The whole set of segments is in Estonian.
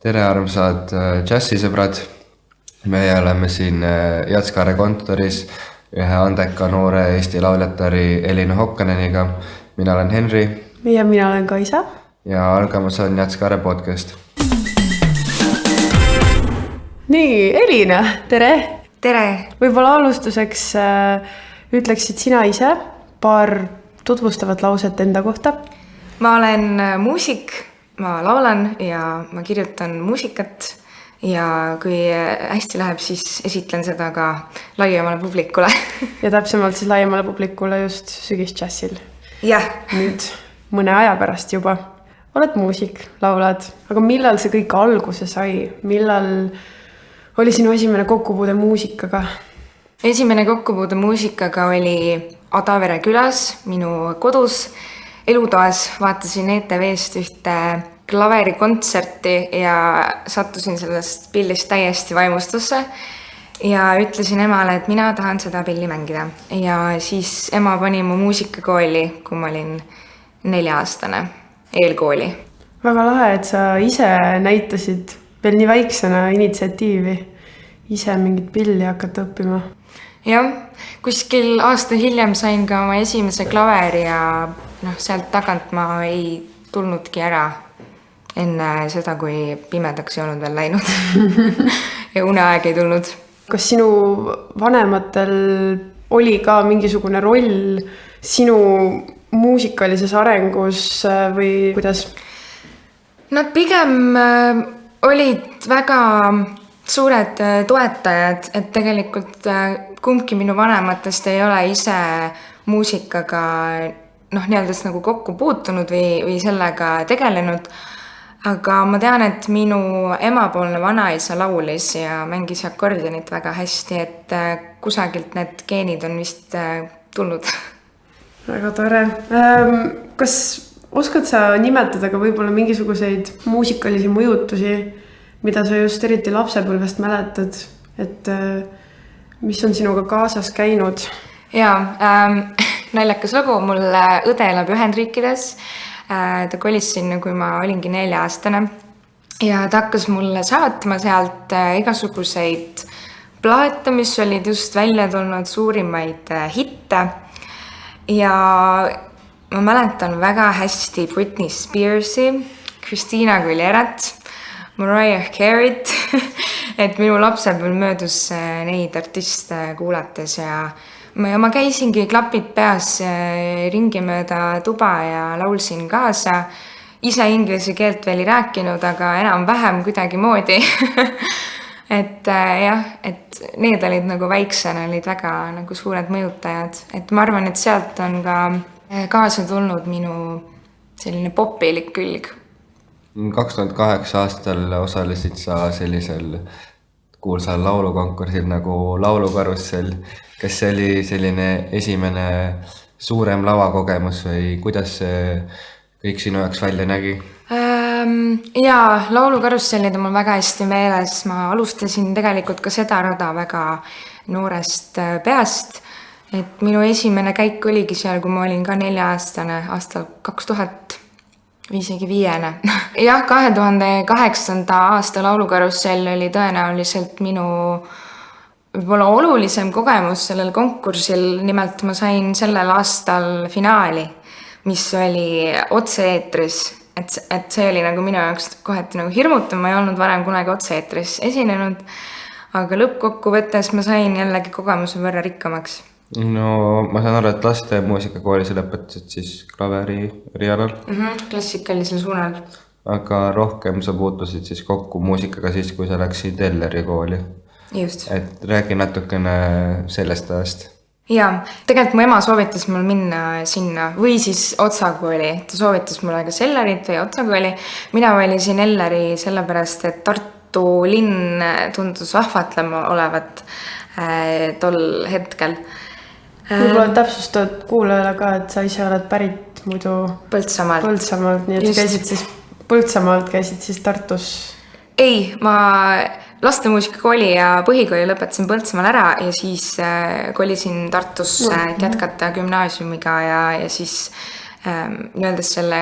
Tere armsad džässisõbrad. Meie oleme siin Jatskare kontoris ühe andeka noore Eesti lauljatari Elina Hokkaneniga. Mina olen Henri. Ja mina olen Kaisa. Ja algamas on Jatskare podcast. Nii, Elina, tere! Tere! Võib-olla alustuseks ütleksid sina ise paar tutvustavat lauset enda kohta? Ma olen muusik, ma laulan ja ma kirjutan muusikat ja kui hästi läheb, siis esitlen seda ka laiemale publikule. Ja täpsemalt siis laiemale publikule just sügisdžässil. Jah. Nüüd mõne aja pärast juba. Oled muusik, laulad, aga millal see kõik alguse sai? Millal oli sinu esimene kokkupuude muusikaga? Esimene kokkupuude muusikaga oli Adavere külas, minu kodus. Elutoas vaatasin ETV-st ühte klaverikontserti ja sattusin sellest pillist täiesti vaimustusse ja ütlesin emale, et mina tahan seda pilli mängida. Ja siis ema pani mu muusikakooli, kui ma olin 4-aastane, eelkooli. Väga lahe, et sa ise näitasid veel nii väiksena initsiatiivi ise mingit pilli hakata õppima. Jah, kuskil aasta hiljem sain ka oma esimese klaveri ja sealt tagant ma ei tulnudki ära enne seda, kui pimedaks ei olnud veel läinud ja uneaeg ei tulnud. Kas sinu vanematel oli ka mingisugune roll sinu muusikalises arengus või kuidas? Nad pigem olid väga suured toetajad, et tegelikult kumbki minu vanematest ei ole ise muusikaga nii-öelda nagu kokku puutunud või sellega tegelenud. Aga ma tean, et minu emapoolne vanaisa laulis ja mängis akordionit väga hästi, et kusagilt need geenid on vist tulnud. Väga tore. Kas oskad sa nimetada ka võib-olla mingisuguseid muusikalisi mõjutusi, mida sa just eriti lapsepõlvest mäletad, et mis on sinuga kaasas käinud? Jaa, naljakas lugu, mul õde elab Ühendriikides. Ta kolis sinna, kui ma olingi 4-aastane ja ta hakkas mulle saatma sealt igasuguseid plaate, mis olid just välja tulnud suurimaid hitte ja ma mäletan väga hästi Britney Spearsi, Christina Aguilerat, Mariah Carey't, et minu lapsepõlv möödus neid artiste kuulates ja ma käisingi klapid peas ringi mööda tuba ja laulsin kaasa. Ise inglise keelt veel ei rääkinud, aga enam vähem kuidagi moodi. Et need olid nagu väiksena, olid väga nagu suured mõjutajad. Et ma arvan, et sealt on ka kaasa tulnud minu selline popilik külg. 2008 aastal osalesid sa sellisel kuulsal laulukonkursil nagu Laulukarussell. Kas see oli selline esimene suurem lavakogemus või kuidas see kõik sinu jaoks välja nägi? Jaa, Laulukarussellid on mul väga hästi meeles. Ma alustasin tegelikult ka seda rada väga noorest peast. Et minu esimene käik oligi seal, kui ma olin ka 4-aastane aastal 2000 või isegi 5. Jah, 2008. aasta Laulukarussell oli tõenäoliselt minu võib-olla olulisem kogemus sellel konkursil. Nimelt ma sain sellel aastal finaali, mis oli otse-eetris. Et see oli nagu minu jaoks kohati nagu hirmutav. Ma ei olnud varem kunagi otse-eetris esinenud, aga lõppkokkuvõttes ma sain jällegi kogemuse võrra rikkamaks. No ma saan aru, et laste muusikakoolis lõpetasid siis klaveri rialal. Klassikalisel suunal. Aga rohkem sa puutusid siis kokku muusikaga siis, kui sa läksid Elleri kooli. Just. Et räägi natukene sellest ajast. Jaa, tegelikult mu ema soovitas mul minna sinna või siis Otsakooli. Ta soovitas mulle kas Ellerit või Otsakooli. Mina valisin Elleri sellepärast, et Tartu linn tundus vahvatlema olevat tol hetkel. Võib-olla täpsustad kuulajale ka, et sa ise oled pärit muidu Põltsamaalt, nii et käisid siis Põltsamaalt, käisid siis Tartus? Ei, ma lastemuusikakooli ja põhikooli lõpetasin Põltsamaal ära ja siis kolisin Tartusse jätkata gümnaasiumiga ja siis nii-öelda selle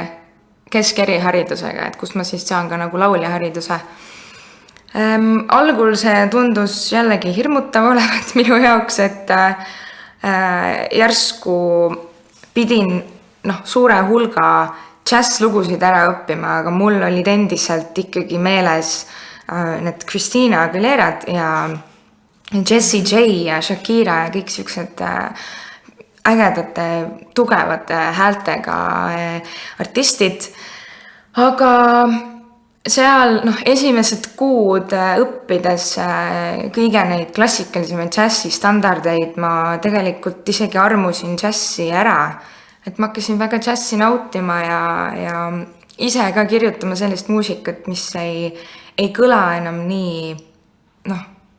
keskeriharidusega, et kus ma siis saan ka nagu lauljahariduse. Algul see tundus jällegi hirmutav olevat minu jaoks, et järsku pidin suure hulga džässlugusid ära õppima, aga mul olid endiselt ikkagi meeles need Christina Aguilerad ja Jessie J ja Shakira ja kõik siuksed ägedate, tugevate häältega artistid. Aga seal esimesed kuud õppides kõige neid klassikalisemaid džässi standardeid ma tegelikult isegi armusin džässi ära. Et ma hakkasin väga džässi nautima ja ise ka kirjutama sellist muusikat, mis ei kõla enam nii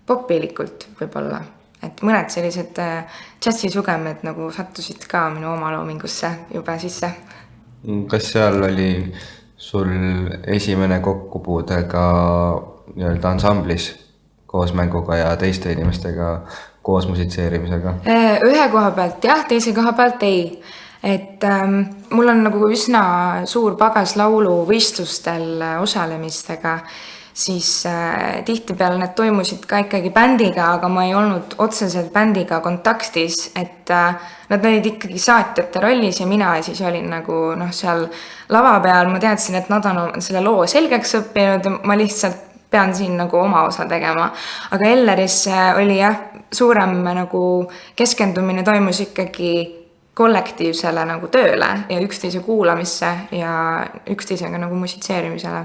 popilikult võib-olla. Et mõned sellised džässisugemed nagu sattusid ka minu oma loomingusse juba sisse. Kas seal oli sul esimene kokkupuude ka nii-öelda ansamblis koosmänguga ja teiste inimestega koos musitseerimisega? Ühe koha pealt jah, teise koha pealt ei. Et mul on nagu üsna suur pagas lauluvõistlustel osalemistega, siis tihtipeale need toimusid ka ikkagi bändiga, aga ma ei olnud otseselt bändiga kontaktis, et nad olid ikkagi saatjate rollis ja mina siis olin nagu seal lava peal, ma teadsin, et nad on selle loo selgeks õppinud ja ma lihtsalt pean siin nagu oma osa tegema. Aga Elleris oli jah, suurem nagu keskendumine toimus ikkagi kollektiivsele nagu tööle ja üksteise kuulamisse ja üksteisega nagu musitseerimisele.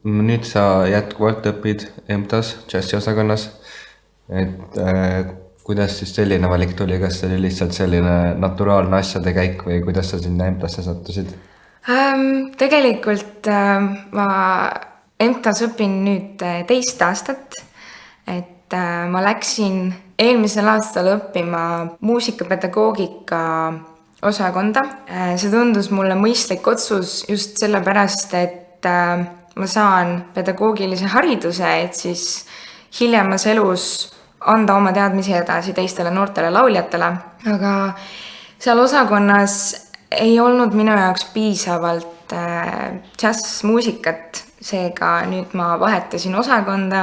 Nüüd sa jätkuvalt õpid EMTA-s, džässiosakonnas, et kuidas siis selline valik tuli, kas see oli lihtsalt selline naturaalne asjade käik või kuidas sa sinna EMTA-sse sattusid? Tegelikult ma EMTA-s õpin nüüd 2 aastat, et ma läksin eelmisel aastal õppima muusikapedagoogika osakonda. See tundus mulle mõistlik otsus just sellepärast, et ma saan pedagoogilise hariduse, et siis hiljemas elus anda oma teadmisi edasi teistele noortele lauljatele. Aga seal osakonnas ei olnud minu jaoks piisavalt džässmuusikat, seega nüüd ma vahetasin osakonda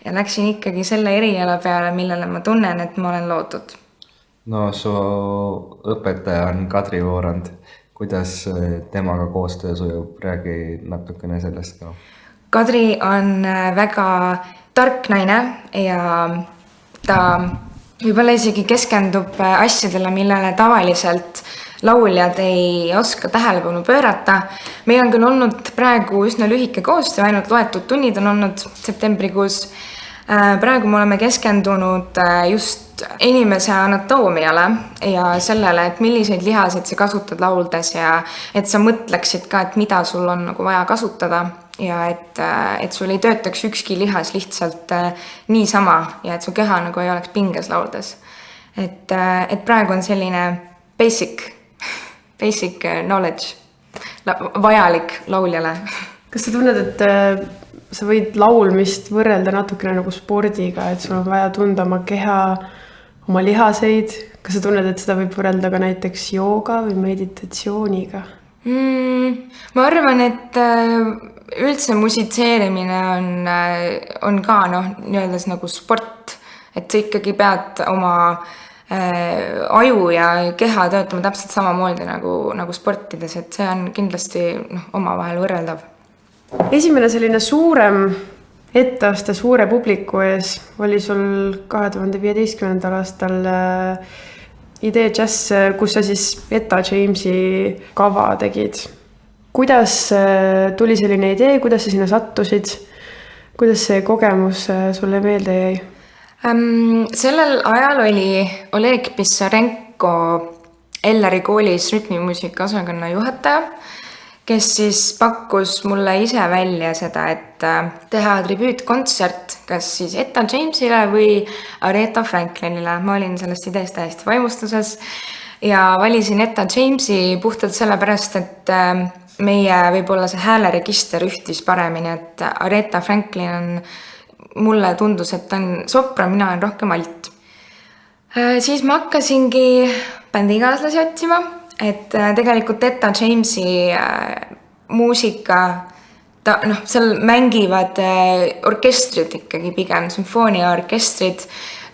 ja läksin ikkagi selle eriala peale, millele ma tunnen, et ma olen loodud. No su õpetaja on Kadri Voorand. Kuidas temaga koostöö sujub? Räägi natukene sellest ka. Kadri on väga tark naine ja ta võib-olla isegi keskendub asjadele, millele tavaliselt lauljad ei oska tähelepanu pöörata. Meil on küll olnud praegu üsna lühike koostöö, ainult loetud tunnid on olnud septembrikuus. Praegu me oleme keskendunud just inimese anatoomiale ja sellele, et milliseid lihaseid sa kasutad lauldes ja et sa mõtleksid ka, et mida sul on nagu vaja kasutada ja et sul ei töötaks ükski lihas lihtsalt niisama ja et su keha nagu ei oleks pinges lauldes. Et praegu on selline basic knowledge vajalik lauljale. Kas sa tunned, et sa võid laulmist võrrelda natukene nagu spordiga, et sul on vaja tunda oma keha, oma lihaseid? Kas sa tunned, et seda võib võrrelda ka näiteks jooga või meditatsiooniga? Ma arvan, et üldse musitseerimine on ka nii-öeldes nagu sport, et sa ikkagi pead oma aju ja keha töötama täpselt samamoodi nagu sportides, et see on kindlasti omavahel võrreldav. Esimene selline suurem etteaste suure publiku ees oli sul 2015. aastal idee džäss, kus sa siis Etta Jamesi kava tegid. Kuidas tuli selline idee, kuidas sa sinna sattusid? Kuidas see kogemus sulle meelde jäi? Sellel ajal oli Oleg Pissarenko Elleri koolis rütmimuusika osakonna juhataja, kes siis pakkus mulle ise välja seda, et teha tribüütkontsert kas siis Etta Jamesile või Aretha Franklinile. Ma olin sellest ideest täiesti vaimustuses ja valisin Etta Jamesi puhtalt sellepärast, et meie võib-olla see hääleregister ühtis paremini, et Aretha Franklin on, mulle tundus, et ta on sopran, mina olen rohkem alt. Siis ma hakkasingi bändikaaslasi otsima, et tegelikult Etta Jamesi muusika, seal mängivad orkestrid ikkagi pigem, sümfooniaorkestrid,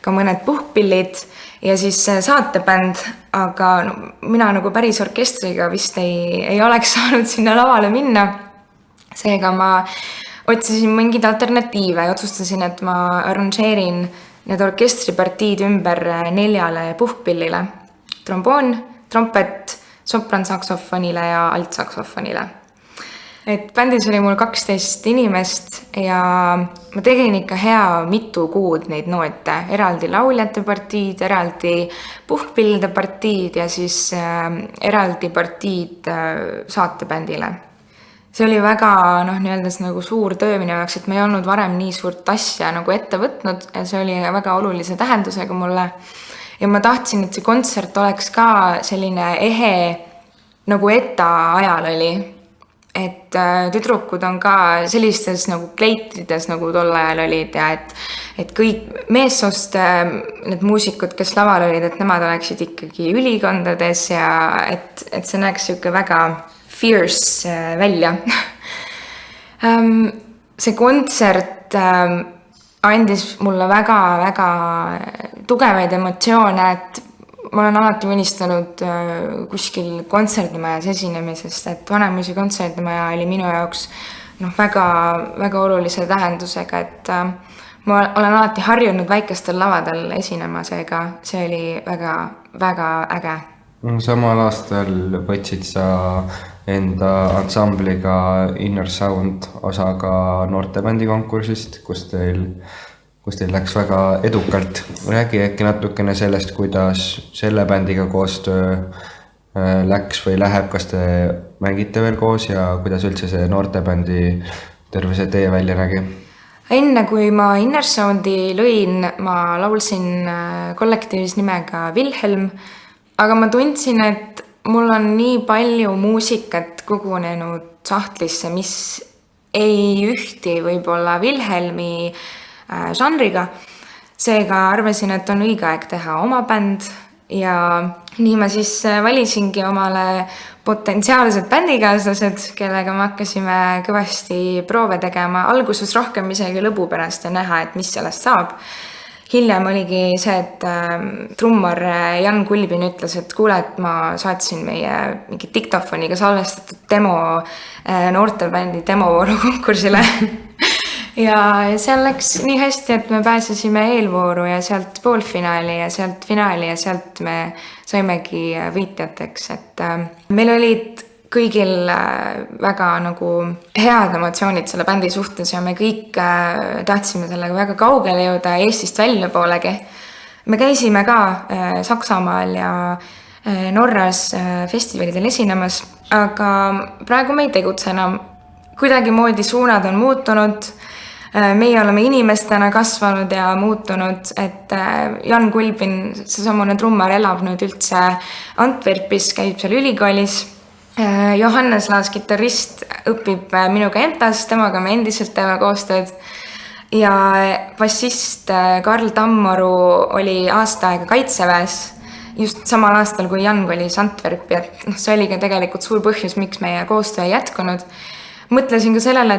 ka mõned puhkpillid ja siis saatebänd, aga mina nagu päris orkestriga vist ei oleks saanud sinna lavale minna. Seega ma otsisin mingeid alternatiive ja otsustasin, et ma arranžeerin need orkestripartiid ümber 4 puhkpillile. Tromboon, trompet, sopran-saksofonile ja alt-saksofonile. Et bändis oli mul 12 inimest ja ma tegin ikka hea mitu kuud neid noote, eraldi lauljate partiid, eraldi puhkpillide partiid ja siis eraldi partiid saatebändile. See oli väga nii-öeldes nagu suur töö minu jaoks, et ma ei olnud varem nii suurt asja nagu ette võtnud ja see oli väga olulise tähendusega mulle. Ja ma tahtsin, et see kontsert oleks ka selline ehe nagu ETA ajal oli. Et tüdrukud on ka sellistes nagu kleitrides nagu tol ajal olid ja et kõik meessoost need muusikud, kes laval olid, et nemad oleksid ikkagi ülikondades ja et see näeks siuke väga fierce välja. See kontsert andis mulle väga-väga tugevaid emotsioone, et ma olen alati unistanud kuskil kontserdimajas esinemisest, et Vanemuise kontserdimaja oli minu jaoks väga olulise tähendusega, et ma olen alati harjunud väikestel lavadel esinema, seega see oli väga äge. Samal aastal võtsid sa enda ansambliga Inner Sound osa ka noortebändi konkursist, kus teil läks väga edukalt. Räägi äkki natukene sellest, kuidas selle bändiga koostöö läks või läheb, kas te mängite veel koos ja kuidas üldse see noortebändi terve see tee välja nägi? Enne kui ma Inner Soundi lõin, ma laulsin kollektiivis nimega Wilhelm, aga ma tundsin, et mul on nii palju muusikat kogunenud sahtlisse, mis ei ühti võib-olla Wilhelmi žanriga. Seega arvasin, et on õige aeg teha oma bänd ja nii ma siis valisingi omale potentsiaalsed bändikaaslased, kellega me hakkasime kõvasti proove tegema. Alguses rohkem isegi lõbu pärast ja näha, et mis sellest saab. Hiljem oligi see, et trummar Jan Kulbin ütles, et kuule, et ma saatsin meie mingi diktofoniga salvestatud demo noortebändi demovooru konkursile. Ja seal läks nii hästi, et me pääsesime eelvooru ja sealt poolfinaali ja sealt finaali ja sealt me saimegi võitjateks. Et meil olid kõigil väga nagu head emotsioonid selle bändi suhtes ja me kõik tahtsime sellega väga kaugele jõuda Eestist välja poolegi. Me käisime ka Saksamaal ja Norras festivalidel esinemas, aga praegu me ei tegutse enam. Kuidagi moodi suunad on muutunud. Meie oleme inimestena kasvanud ja muutunud, et Jan Kulbin, seesamune trummar, elab nüüd üldse Antwerpis, käib seal ülikoolis. Johannes Laas, kitarrist, õpib minuga EMTA-s, temaga me endiselt teeme koostööd. Ja bassist Karl Tammoru oli aasta aega Kaitseväes, just samal aastal, kui Jan kolis Antwerpi, et see oli ka tegelikult suur põhjus, miks meie koostöö ei jätkunud. Mõtlesin ka sellele,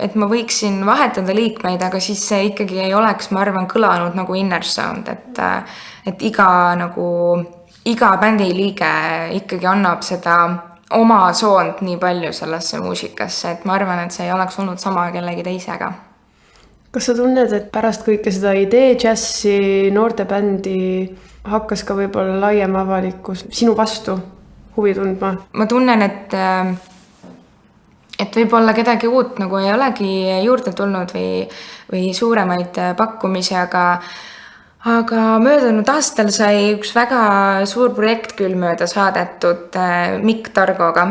et ma võiksin vahetada liikmeid, aga siis see ikkagi ei oleks, ma arvan, kõlanud nagu Inner Sound, et iga bändi liige ikkagi annab seda oma soont nii palju sellesse muusikasse, et ma arvan, et see ei oleks olnud sama kellegi teisega. Kas sa tunned, et pärast kõike seda idee džässi, noortebändi hakkas ka võib-olla laiem avalikkus sinu vastu huvi tundma? Ma tunnen, et võib-olla kedagi uut nagu ei olegi juurde tulnud või suuremaid pakkumisi, aga möödunud aastal sai üks väga suur projekt küll mööda saadetud Mikk Targoga.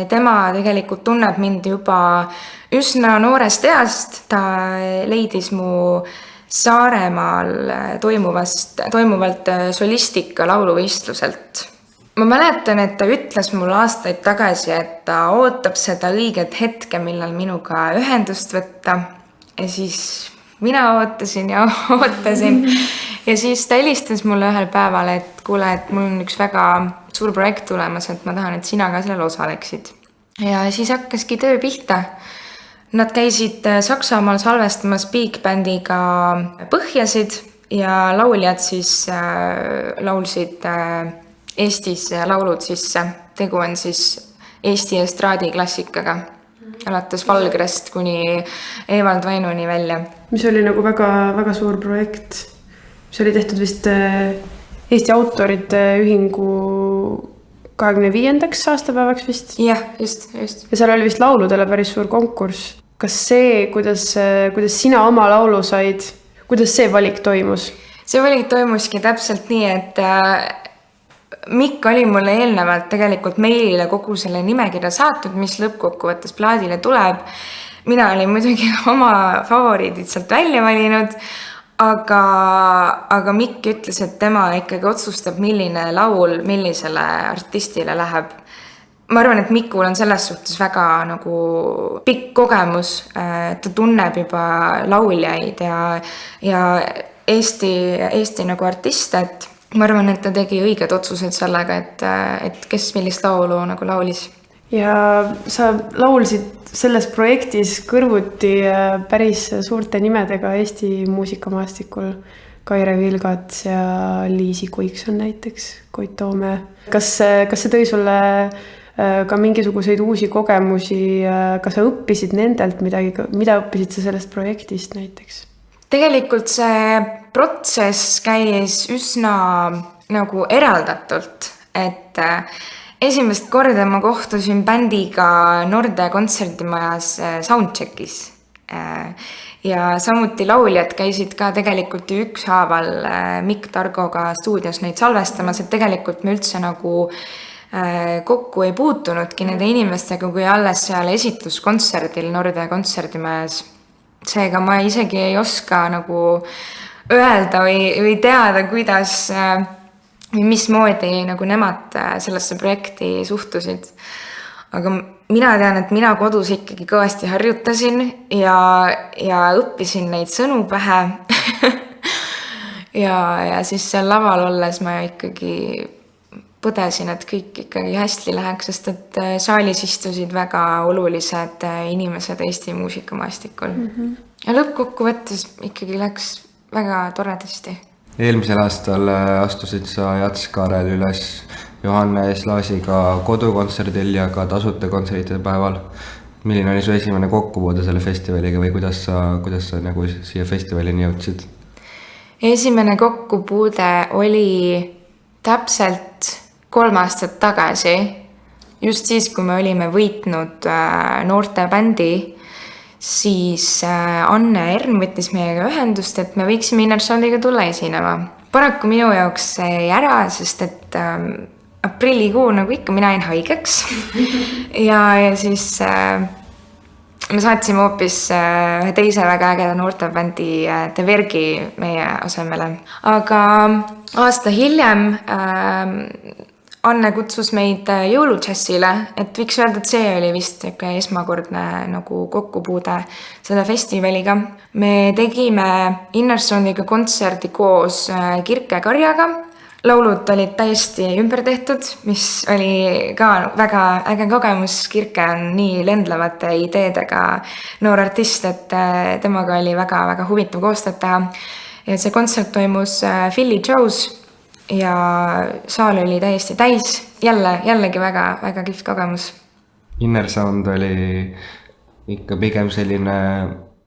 Tema tegelikult tunneb mind juba üsna noorest east. Ta leidis mu Saaremaal toimuvalt solistika lauluvõistluselt. Ma mäletan, et ta ütles mulle aastaid tagasi, et ta ootab seda õiget hetke, millal minuga ühendust võtta. Ja siis mina ootasin ja ootasin. Ja siis ta helistas mulle ühel päeval, et kuule, et mul on üks väga suur projekt tulemas, et ma tahan, et sina ka sellel osaleksid. ja siis hakkaski töö pihta. Nad käisid Saksamaal salvestamas Big Bandiga põhjasid ja lauljad siis laulsid Eestis laulud sisse. Tegu on siis Eesti estraadiklassikaga, alates Valgrest kuni Evald Vainuni välja. Mis oli nagu väga suur projekt. Mis oli tehtud vist Eesti Autorite Ühingu 25. aastapäevaks vist. Jah, just. Ja seal oli vist lauludele päris suur konkurss. Kas see, kuidas sina oma laulu said, kuidas see valik toimus? See valik toimuski täpselt nii, et Mikk oli mulle eelnevalt tegelikult meilile kogu selle nimekirja saatnud, mis lõppkokkuvõttes plaadile tuleb. Mina olin muidugi oma favoriidid sealt välja valinud, aga Mikk ütles, et tema ikkagi otsustab, milline laul millisele artistile läheb. Ma arvan, et Mikul on selles suhtes väga nagu pikk kogemus, ta tunneb juba lauljaid ja Eesti nagu artiste, et ma arvan, et ta tegi õiged otsused sellega, et kes millist laulu nagu laulis. Ja sa laulsid selles projektis kõrvuti päris suurte nimedega Eesti muusikamaastikul. Kaire Vilgats ja Liisi Kuikson näiteks, Koit Toome. Kas see tõi sulle ka mingisuguseid uusi kogemusi, kas sa õppisid nendelt midagi, mida õppisid sa sellest projektist näiteks? Tegelikult see protsess käis üsna nagu eraldatult, et esimest korda ma kohtusin bändiga Norde kontserdimajas soundcheckis ja samuti lauljad käisid ka tegelikult ükshaaval Mikk Targoga stuudios neid salvestamas, et tegelikult me üldse nagu kokku ei puutunudki nende inimestega, kui alles seal esituskontserdil Norde kontserdimajas. Seega ma isegi ei oska nagu öelda või teada, kuidas või mismoodi nagu nemad sellesse projekti suhtusid. Aga mina tean, et mina kodus ikkagi kõvasti harjutasin ja õppisin neid sõnu pähe. ja siis seal laval olles ma ikkagi põdesin, et kõik ikkagi hästi läheks, sest et saalis istusid väga olulised inimesed Eesti muusikamaastikul. Ja lõppkokkuvõttes ikkagi läks väga toredasti. Eelmisel aastal astusid sa Jats Kaarel üles Johannes Laasiga kodukontserdil ja ka tasuta kontsertide päeval. Milline oli su esimene kokkupuude selle festivaliga või kuidas sa nagu siia festivalini jõudsid? Esimene kokkupuude oli täpselt 3 aastat tagasi, just siis, kui me olime võitnud noorte bändi, siis Anne Ern võttis meiega ühendust, et me võiksime Innersoundiga tulla esinema. Paraku minu jaoks see ära, sest et aprillikuu nagu ikka mina jäin haigeks ja siis me saatsime hoopis ühe teise väga ägeda noortebändi The Vergi meie asemele. Aga aasta hiljem Anne kutsus meid jõuludžässile, et võiks öelda, et see oli vist esmakordne nagu kokkupuude selle festivaliga. Me tegime Innersoundiga kontserdi koos Kirke Karjaga. Laulud olid täiesti ümber tehtud, mis oli ka väga äge kogemus. Kirke on nii lendlevate ideedega noor artist, et temaga oli väga huvitav koostööd teha. Ja see kontsert toimus Philly Joe's ja saal oli täiesti täis. Jällegi väga kihvt kogemus. Innersound oli ikka pigem selline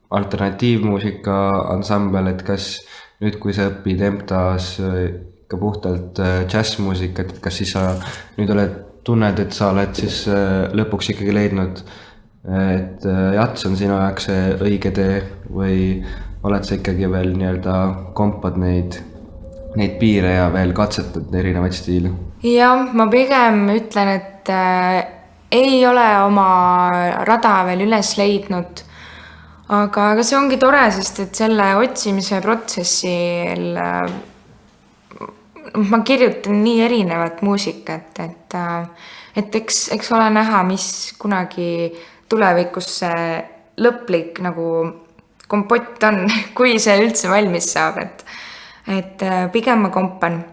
alternatiivmuusika ansambel, et kas nüüd, kui sa õpid EMTA-s ikka puhtalt džässmuusikat, et kas siis sa nüüd tunned, et sa oled siis lõpuks ikkagi leidnud, et jats on sinu jaoks see õige tee või oled sa ikkagi veel nii-öelda kompad neid piire ja veel katsetad erinevaid stiile? Ja ma pigem ütlen, et ei ole oma rada veel üles leidnud, aga see ongi tore, sest et selle otsimise protsessil ma kirjutan nii erinevat muusikat, et eks ole näha, mis kunagi tulevikus see lõplik nagu kompott on, kui see üldse valmis saab, et pigem ma kompan.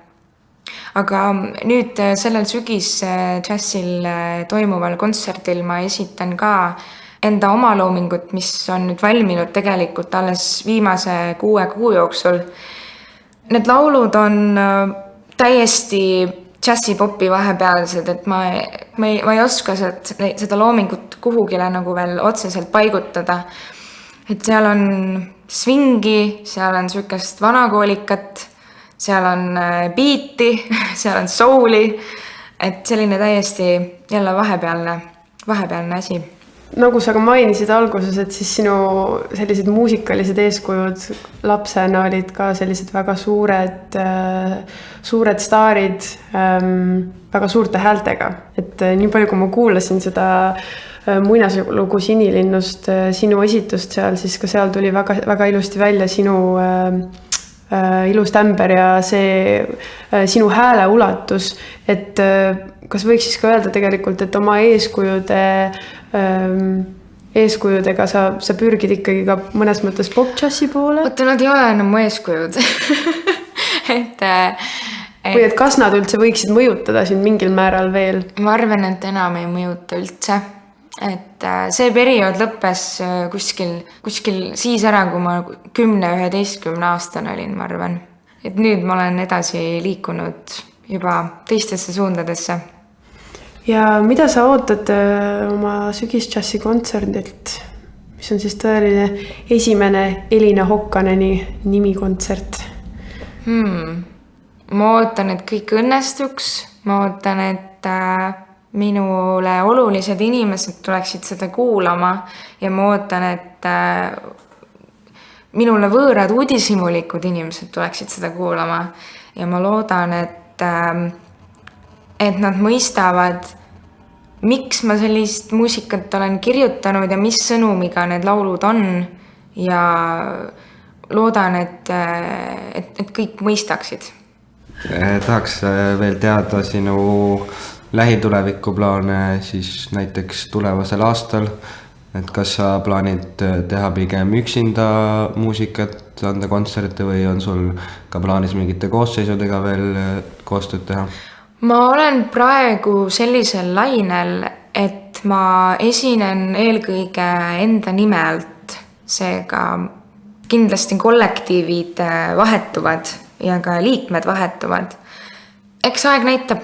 aga nüüd sellel sügisdžässil toimuval kontserdil ma esitan ka enda oma loomingut, mis on nüüd valminud tegelikult alles viimase 6 kuu jooksul. Need laulud on täiesti džässipopi vahepealsed, et ma ei oska seda loomingut kuhugile nagu veel otseselt paigutada. Et seal on swingi, seal on sükest vanakoolikat, seal on beati, seal on souli, et selline täiesti jälle vahepealne asi. Nagu sa ka mainisid alguses, et siis sinu sellised muusikalised eeskujud lapsena olid ka sellised väga suured staarid väga suurte häältega. Et nii palju, kui ma kuulasin seda muinaslugu Sinilinnust, sinu esitust seal, siis ka seal tuli väga ilusti välja sinu ilus tämber ja see sinu hääle ulatus, et kas võiks siis ka öelda tegelikult, et oma eeskujudega sa pürgid ikkagi ka mõnes mõttes pop-džassi poole? Oota, nad ei ole enam mu eeskujud. Või et kas nad üldse võiksid mõjutada sind mingil määral veel? Ma arvan, et enam ei mõjuta üldse. Et see periood lõppes kuskil siis ära, kui ma 10-11 aastane olin, ma arvan. Et nüüd ma olen edasi liikunud juba teistesse suundadesse. Ja mida sa ootad oma sügisdžassi kontserdilt, mis on siis tõeline esimene Elina Hokkaneni nimikontsert? Ma ootan, et kõik õnnestuks. Ma ootan, et minule olulised inimesed tuleksid seda kuulama ja ma ootan, et minule võõrad uudishimulikud inimesed tuleksid seda kuulama ja ma loodan, et nad mõistavad, miks ma sellist muusikat olen kirjutanud ja mis sõnumiga need laulud on ja loodan, et kõik mõistaksid. Tahaks veel teada sinu lähitulevikkuplaane siis näiteks tulevasel aastal, et kas sa plaanid teha pigem üksinda muusikat, anda kontserte või on sul ka plaanis mingite koosseisudega veel koostööd teha? Ma olen praegu sellisel lainel, et ma esinen eelkõige enda nimelt, seega kindlasti kollektiivid vahetuvad ja ka liikmed vahetuvad. Eks aeg näitab.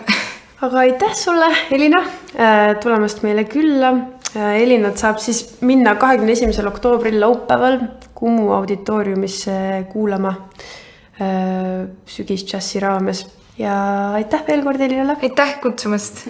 Aga aitäh sulle, Elina, tulemast meile külla. Elinat saab siis minna 21. oktoobril laupäeval Kumu auditooriumisse kuulama sügisdžassi raames. Ja aitäh veel kord, Elinale. Aitäh kutsumast.